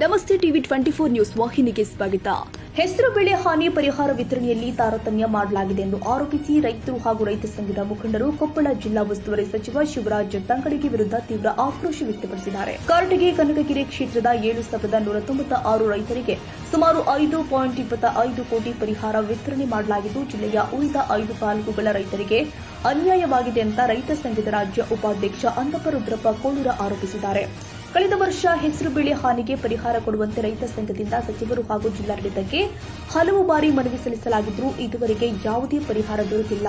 ನಮಸ್ತೆ TV 24 news ವಾಹಿನಿಗೆ ಸ್ವಾಗತ. ಹೆಸರು ಬೆಳೆ ಹಾನಿ ಪರಿಹಾರ ವಿತರಣೆಯಲ್ಲಿ ತಾರತಮ್ಯ ಮಾಡಲಾಗಿದೆ ಎಂದು ಆರೋಪಿಸಿ ರೈತರು ಹಾಗೂ ರೈತ ಸಂಘದ ಮುಖಂಡರು ಕೊಪ್ಪಳ ಜಿಲ್ಲಾ ಉಸ್ತುವಾರಿ ಸಚಿವ ಶಿವರಾಜ್ ತಂಗಡಗಿ ವಿರುದ್ಧ ತೀವ್ರ ಆಕ್ರೋಶ ವ್ಯಕ್ತಪಡಿಸಿದ್ದಾರೆ. ಕಾರಟಗಿ ಕನಕಗಿರಿ ಕ್ಷೇತ್ರದ 7,196 ರೈತರಿಗೆ ಸುಮಾರು 5.25 ಕೋಟಿ ಪರಿಹಾರ ವಿತರಣೆ ಮಾಡಲಾಗಿದ್ದು, ಜಿಲ್ಲೆಯ ಉಳಿದ 5 ತಾಲೂಕುಗಳ ರೈತರಿಗೆ ಅನ್ಯಾಯವಾಗಿದೆ ಅಂತ ರೈತ ಸಂಘದ ರಾಜ್ಯ ಉಪಾಧ್ಯಕ್ಷ ಅಂದಪ್ಪ ರುದ್ರಪ್ಪ ಕೋಳೂರ ಆರೋಪಿಸಿದ್ದಾರೆ. ಕಳೆದ ವರ್ಷ ಹೆಸರು ಬೆಳೆ ಹಾನಿಗೆ ಪರಿಹಾರ ಕೊಡುವಂತೆ ರೈತ ಸಂಘದಿಂದ ಸಚಿವರು ಹಾಗೂ ಜಿಲ್ಲಾಡಳಿತಕ್ಕೆ ಹಲವು ಬಾರಿ ಮನವಿ ಸಲ್ಲಿಸಲಾಗಿದ್ದರೂ ಇದುವರೆಗೆ ಯಾವುದೇ ಪರಿಹಾರ ದೊರೆತಿಲ್ಲ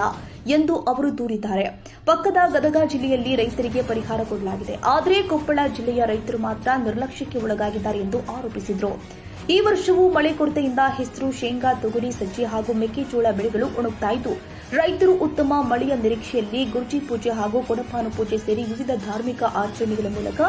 ಎಂದು ಅವರು ದೂರಿದ್ದಾರೆ. ಪಕ್ಕದ ಗದಗ ಜಿಲ್ಲೆಯಲ್ಲಿ ರೈತರಿಗೆ ಪರಿಹಾರ ಕೊಡಲಾಗಿದೆ, ಆದರೆ ಕೊಪ್ಪಳ ಜಿಲ್ಲೆಯ ರೈತರು ಮಾತ್ರ ನಿರ್ಲಕ್ಷ್ಯಕ್ಕೆ ಒಳಗಾಗಿದ್ದಾರೆ ಎಂದು ಆರೋಪಿಸಿದರು. ಈ ವರ್ಷವೂ ಮಳೆ ಕೊರತೆಯಿಂದ ಹೆಸರು, ಶೇಂಗಾ, ತೊಗರಿ, ಸಜ್ಜೆ ಹಾಗೂ ಮೆಕ್ಕೆಜೋಳ ಬೆಳೆಗಳು ಒಣಗುತ್ತಿದ್ದು, ರೈತರು ಉತ್ತಮ ಮಳೆಯ ನಿರೀಕ್ಷೆಯಲ್ಲಿ ಗುರ್ಜಿ ಪೂಜೆ ಹಾಗೂ ಕೊಡಪಾನು ಪೂಜೆ ಸೇರಿ ವಿವಿಧ ಧಾರ್ಮಿಕ ಆಚರಣೆಗಳ ಮೂಲಕ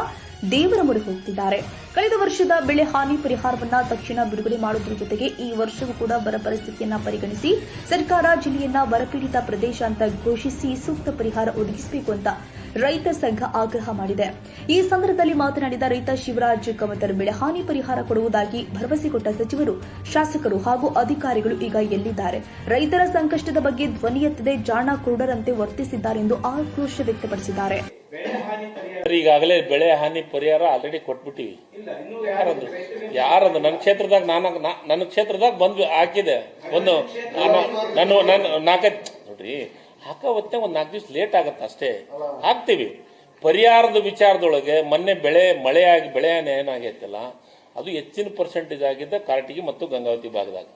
ದೇವರ ಮೊರೆ ಹೋಗುತ್ತಿದ್ದಾರೆ. ಕಳೆದ ವರ್ಷದ ಬೆಳೆ ಹಾನಿ ಪರಿಹಾರವನ್ನ ತಕ್ಷಣ ಬಿಡುಗಡೆ ಮಾಡುವುದರ ಜೊತೆಗೆ ಈ ವರ್ಷವೂ ಕೂಡ ಬರ ಪರಿಸ್ಥಿತಿಯನ್ನ ಪರಿಗಣಿಸಿ ಸರ್ಕಾರ ಜಿಲ್ಲೆಯನ್ನ ಬರಪೀಡಿತ ಪ್ರದೇಶ ಅಂತ ಘೋಷಿಸಿ ಸೂಕ್ತ ಪರಿಹಾರ ಒದಗಿಸಬೇಕು ಅಂತ ರೈತ ಸಂಘ ಆಗ್ರಹ ಮಾಡಿದೆ. ಈ ಸಂದರ್ಭದಲ್ಲಿ ಮಾತನಾಡಿದ ರೈತ ಶಿವರಾಜ್ ಕಮತರ್, ಬೆಳೆ ಹಾನಿ ಪರಿಹಾರ ಕೊಡುವುದಾಗಿ ಭರವಸೆ ಕೊಟ್ಟ ಸಚಿವರು, ಶಾಸಕರು ಹಾಗೂ ಅಧಿಕಾರಿಗಳು ಈಗ ಎಲ್ಲಿದ್ದಾರೆ? ರೈತರ ಸಂಕಷ್ಟದ ಬಗ್ಗೆ ಧ್ವನಿ ಎತ್ತದೆ ಜಾಣ ಕುರುಡರಂತೆ ವರ್ತಿಸಿದ್ದಾರೆ ಎಂದು ಆಕ್ರೋಶ ವ್ಯಕ್ತಪಡಿಸಿದ್ದಾರೆ. ಈಗಾಗಲೇ ಬೆಳೆ ಹಾನಿ ಪರಿಹಾರ ಆಲ್ರೆಡಿ ಕೊಟ್ಬಿಟ್ಟಿವಿ. ಯಾರದು ನನ್ನ ಕ್ಷೇತ್ರದಾಗ ನನ್ನ ಕ್ಷೇತ್ರದಾಗ ಬಂದು ಹಾಕಿದೆ. ಒಂದು ನಾಲ್ಕೈದು ನೋಡ್ರಿ, ಹಾಕೋ ಹೊತ್ತೆ ಒಂದು 4 ದಿವಸ ಲೇಟ್ ಆಗತ್ತೆ ಅಷ್ಟೇ, ಹಾಕ್ತಿವಿ. ಪರಿಹಾರದ ವಿಚಾರದೊಳಗೆ ಮೊನ್ನೆ ಮಳೆಯಾಗಿ ಬೆಳೆ ಹಾನಿ ಏನಾಗೈತಲ್ಲ, ಅದು ಹೆಚ್ಚಿನ ಪರ್ಸೆಂಟೇಜ್ ಆಗಿದ್ದ ಕಾರಟಗಿ ಮತ್ತು ಗಂಗಾವತಿ ಭಾಗದಾಗ.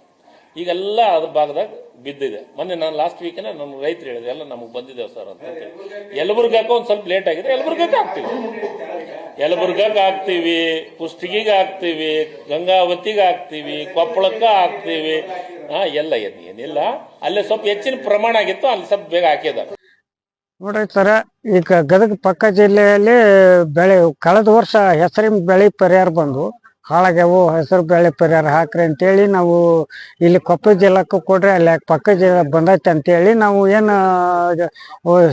ಈಗೆಲ್ಲ ಅದ್ರ ಭಾಗದಾಗ ಬಿದ್ದಿದೆ. ಮೊನ್ನೆ ನಾನು ಲಾಸ್ಟ್ ವೀಕ್ನ ನಮ್ಮ ರೈತರು ಹೇಳಿದೆ, ಎಲ್ಲ ನಮಗೆ ಬಂದಿದೆ ಸರ್ ಅಂತ ಹೇಳಿ. ಯಲಬುರ್ಗಕ್ಕೆ ಒಂದು ಸ್ವಲ್ಪ ಲೇಟ್ ಆಗಿದೆ, ಯಲಬುರ್ಗಕ್ಕೆ ಹಾಕ್ತೀವಿ, ಕುಷ್ಟಗಿಗೆ ಹಾಕ್ತೀವಿ, ಗಂಗಾವತಿಗೆ ಹಾಕ್ತೀವಿ, ಕೊಪ್ಪಳಕ್ಕೆ ಹಾಕ್ತೀವಿ. ಎಲ್ಲ ಏನಿಲ್ಲ, ಅಲ್ಲೇ ಸ್ವಲ್ಪ ಹೆಚ್ಚಿನ ಪ್ರಮಾಣ ಆಗಿತ್ತು, ಅಲ್ಲಿ ಸ್ವಲ್ಪ ಬೇಗ ಹಾಕಿದ್ದಾರೆ. ನೋಡ್ರಿ ಸರ, ಈಗ ಗದಗ ಪಕ್ಕ ಜಿಲ್ಲೆಯಲ್ಲಿ ಕಳೆದ ವರ್ಷ ಹೆಸರಿನ ಬೆಳೆ ಪರಿಹಾರ ಬಂದು ಹಾಳಾಗ್ಯಾವು, ಹೆಸರು ಬೆಳೆ ಪರಿಹಾರ ಹಾಕ್ರಿ ಅಂತೇಳಿ ನಾವು ಇಲ್ಲಿ ಕೊಪ್ಪಳ ಜಿಲ್ಲಾಕ್ಕೂ ಕೊಡ್ರಿ, ಅಲ್ಲಿ ಪಕ್ಕ ಜಿಲ್ಲೆ ಬಂದೈತೆ ಅಂತೇಳಿ ನಾವು ಏನು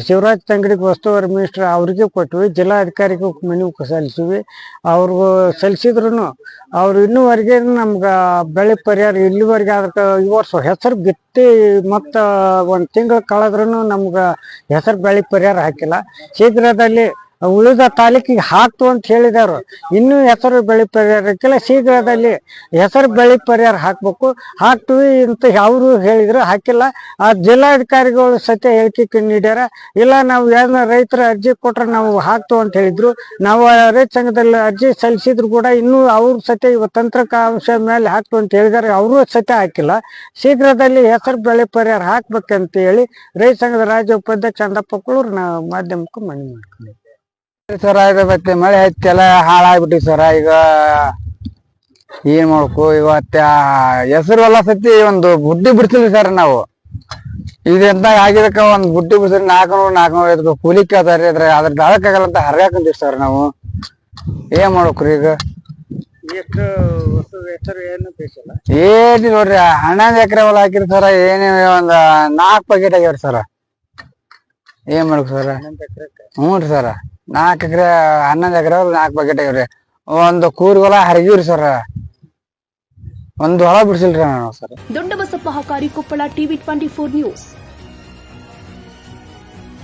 ಶಿವರಾಜ್ ತಂಗಡಿಗೆ ಉಸ್ತುವಾರಿ ಮಿನಿಸ್ಟರ್ ಅವ್ರಿಗೆ ಕೊಟ್ವಿ, ಜಿಲ್ಲಾಧಿಕಾರಿಗೂ ಮನವಿ ಸಲ್ಲಿಸಿವಿ. ಅವ್ರಿಗೂ ಸಲ್ಲಿಸಿದ್ರು ಅವ್ರು ಇನ್ನೂವರೆಗೆ ನಮ್ಗೆ ಬೆಳೆ ಪರಿಹಾರ ಇಲ್ಲಿವರೆಗೆ ಅದಕ್ಕೆ ಈ ವರ್ಷ ಹೆಸರು ಬಿತ್ತಿ ಮತ್ತು 1 ತಿಂಗಳು ಕಳೆದ್ರೂ ನಮ್ಗೆ ಹೆಸರು ಬೆಳೆ ಪರಿಹಾರ ಹಾಕಿಲ್ಲ. ಶೀಘ್ರದಲ್ಲಿ ಉಳಿದ ತಾಲೂಕಿಗೆ ಹಾಕ್ತು ಅಂತ ಹೇಳಿದವರು, ಇನ್ನೂ ಹೆಸರು ಬೆಳೆ ಪರಿಹಾರ ಹಾಕಿಲ್ಲ. ಶೀಘ್ರದಲ್ಲಿ ಹೆಸರು ಬೆಳೆ ಪರಿಹಾರ ಹಾಕ್ತೀವಿ ಅಂತ ಅವರು ಹೇಳಿದ್ರು, ಹಾಕಿಲ್ಲ. ಆ ಜಿಲ್ಲಾಧಿಕಾರಿಗಳು ಸತ್ಯ ಹೇಳಿಕೆ ನೀಡ್ಯಾರ. ಇಲ್ಲ, ನಾವು ಯಾರನ್ನ ರೈತರ ಅರ್ಜಿ ಕೊಟ್ರೆ ನಾವು ಹಾಕ್ತು ಅಂತ ಹೇಳಿದ್ರು. ನಾವು ರೈತ ಸಂಘದಲ್ಲಿ ಅರ್ಜಿ ಸಲ್ಲಿಸಿದ್ರು ಕೂಡ ಇನ್ನೂ ಅವ್ರ ಸತ್ಯ ತಂತ್ರಿಕಾಂಶ ಮೇಲೆ ಹಾಕ್ತು ಅಂತ ಹೇಳಿದಾರೆ, ಅವರು ಸತ್ಯ ಹಾಕಿಲ್ಲ. ಶೀಘ್ರದಲ್ಲಿ ಹೆಸರು ಬೆಳೆ ಪರಿಹಾರ ಹಾಕ್ಬೇಕಂತ ಹೇಳಿ ರೈತ ಸಂಘದ ರಾಜ್ಯ ಉಪಾಧ್ಯಕ್ಷ ಅಂದಪ್ಪ ಕೋಳೂರು ಮಾಧ್ಯಮಕ್ಕೂ ಮನವಿ ಮಾಡ್ಕೊಂಡಿದ್ದೆ. ಸರ, ಇದು ಮತ್ತೆ ಮಳೆ ಹತ್ತೆಲ್ಲ ಹಾಳಾಗ್ಬಿಟ್ಟಿ ಸರ. ಈಗ ಏನ್ ಮಾಡ್ಬೇಕು? ಇವತ್ತ ಹೆಸರು ಎಲ್ಲ ಸತಿ ಒಂದು ಬುಡ್ಡಿ ಬಿಡ್ತಿದ್ವಿ ಸರ್ ನಾವು. ಇದೆಂತ ಆಗಿದಕ್ಕ ಒಂದ್ ಬುಡ್ಡಿ ಬಿಡ್ಸಿದ್ರೆ 400-450 ಕೂಲಿ ಕೇಳ್ತಾರ್ರಿ. ಅದ್ರ ದಾಳಕ್ಕಾಗಲ್ಲ ಅಂತ ಹರ್ಗಾಕಂತೀವಿ ಸರ್ ನಾವು. ಏನ್ ಮಾಡ್ಬೇಕ್ರಿ ಈಗ? ಏನಿ ನೋಡ್ರಿ, 11 ಎಕರೆ ಹೊಲ ಹಾಕಿರಿ ಸರ. ಏನೇ ಒಂದ್ 4 ಪ್ಯಾಕೆಟ್ ಆಗ್ಯಾವ್ರಿ ಸರ. ಏನ್ ಮಾಡ್ಬೇಕು ಸರ? ಹ್ಞೂ ರೀ ಸರ, 4 ಎಕರೆ 11 ಎಕರೆ 4 ಪ್ಯಾಕೆಟ್ ಆಗ್ಯಾವ್ರಿ. ಒಂದು ಕೂರಿ ಹೊಲ ಹರಗಿವ್ರಿ ಸರ್, ಒಂದು ಹೊಲ ಬಿಡ್ಸಿಲ್ರಿ ನಾವು ಸರ್. ದೊಡ್ಡ ಬಸಪ್ಪ ಹಕಾರಿ, ಕೊಪ್ಪಳ, ಟಿವಿ 24 ನ್ಯೂಸ್.